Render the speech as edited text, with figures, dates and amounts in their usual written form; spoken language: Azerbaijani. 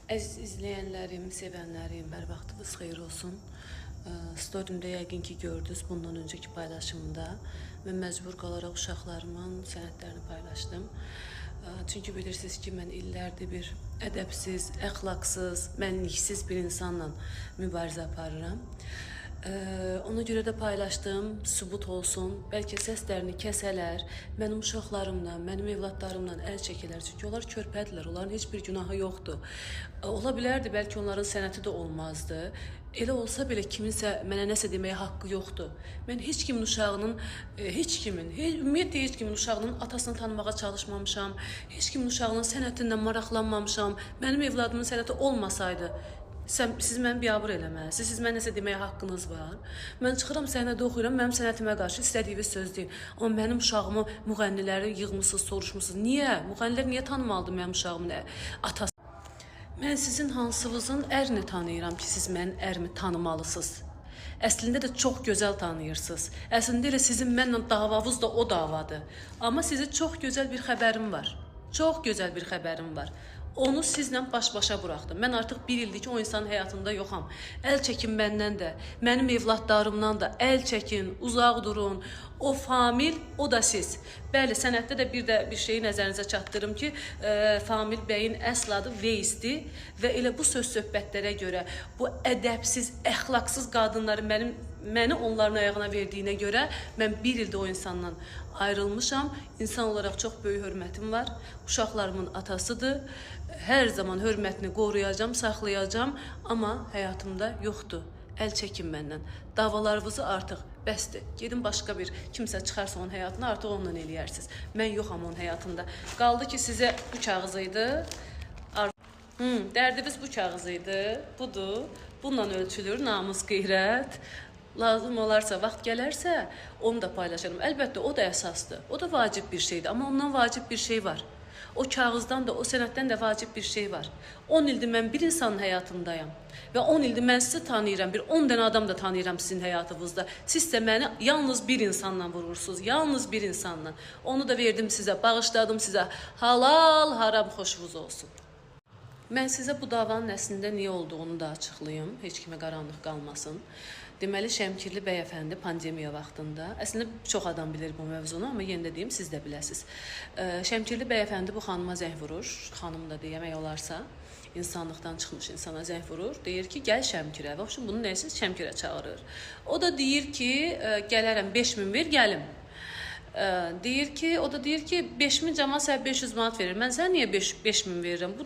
Əziz izləyənlərim, sevənlərim, hər vaxtınız xeyir olsun. Storyimdə yəqin ki gördünüz bundan öncəki paylaşımda və məcbur qalaraq uşaqlarımın sənədlərini paylaşdım. Çünki bilirsiniz ki, mən illərdir bir ədəbsiz, əxlaqsız, mənliksiz bir insanla mübarizə aparıram. Ona görə də paylaşdım, sübut olsun. Bəlkə səslərini kəsələr, mənim uşaqlarımla, mənim evladlarımla əl çəkilər. Çünki onlar körpədirlər, onların heç bir günahı yoxdur. Ola bilərdi, bəlkə onların sənəti də olmazdı. Elə olsa belə kiminsə mənə nəsə deməyə haqqı yoxdur. Mən heç kimin uşağının, ümumiyyətlə heç kimin uşağının atasını tanımağa çalışmamışam. Heç kimin uşağının sənətindən maraqlanmamışam. Mənim evladımın sənəti olmasaydı, siz məni biabır eləməlisiniz, siz mənə nəsə deməyə haqqınız var. Mən çıxıram səhnədə oxuyuram, mənim sənətimə qarşı istədiyiniz söz deyin. Amma mənim uşağımı müğənniləri yığmısınız, soruşmusunuz. Niyə? Müğənnilər niyə tanımalıdır mənim uşağımın atası? Mən sizin hansınızın ərini tanıyıram ki, siz mənim ərimi tanımalısınız. Əslində də çox gözəl tanıyırsınız. Əslində elə sizin mənlə davavız da o davadır. Amma sizə çox gözəl bir xəbərim var. Çox gözəl bir xəbərim var. Onu sizlə baş-başa buraxdım. Mən artıq bir ildir ki, o insanın həyatında yoxam. Əl çəkin məndən də, mənim evladlarımdan da əl çəkin, uzaq durun. O Famil, o da siz. Bəli, sənətdə də bir şeyi nəzərinizə çatdırım ki, Famil bəyin əsl adı Veysdir və elə bu söz-söhbətlərə görə, bu ədəbsiz, əxlaqsız qadınları məni onların ayağına verdiyinə görə mən bir ildə o insandan ayrılmışam. İnsan olaraq çox böyük hörmətim var. Uşaqlarımın atasıdır. Hər zaman hörmətini qoruyacağam, saxlayacağam, amma həyatımda yoxdur. Əl çəkin məndən. Davalarınızı artıq bəsdir. Gedin başqa bir kimsə çıxarsa onun həyatını artıq onunla eləyərsiniz. Mən yoxam onun həyatında. Qaldı ki sizə bu kağız idi. Dərdiniz bu kağız idi. Budur. Bununla ölçülür namus, qeyrət. Lazım olarsa, vaxt gələrsə onu da paylaşarım. Əlbəttə o da əsasdır. O da vacib bir şeydir. Amma ondan vacib bir şey var. O kağızdan da, o sənətdən də vacib bir şey var. 10 ildir mən bir insanın həyatındayım. Və 10 ildir mən sizi tanıyıram. Bir 10 dənə adam da tanıyıram sizin həyatınızda. Siz də məni yalnız bir insanla vurursunuz. Yalnız bir insanla. Onu da verdim sizə, bağışladım sizə. Halal, haram xoşunuz olsun. Mən sizə bu davanın əslində niyə olduğunu da açıqlayım. Heç kimə qaranlıq qalmasın. Deməli, Şəmkirli bəyəfəndi pandemiya vaxtında, əslində çox adam bilir bu mövzunu, amma yenə də deyim, siz də biləsiniz. Şəmkirli bəyəfəndi bu xanıma zəng vurur, xanım da demək olarsa, insanlıqdan çıxmış insana zəng vurur, deyir ki, gəl Şəmkirə. Və bunun nəyisi Şəmkirə çağırır. O da deyir ki, gələrəm 5000 ver, gəlim. O da deyir ki, 5000 cama sən 500 manat verir. Mən sən niyə 5000 verirəm?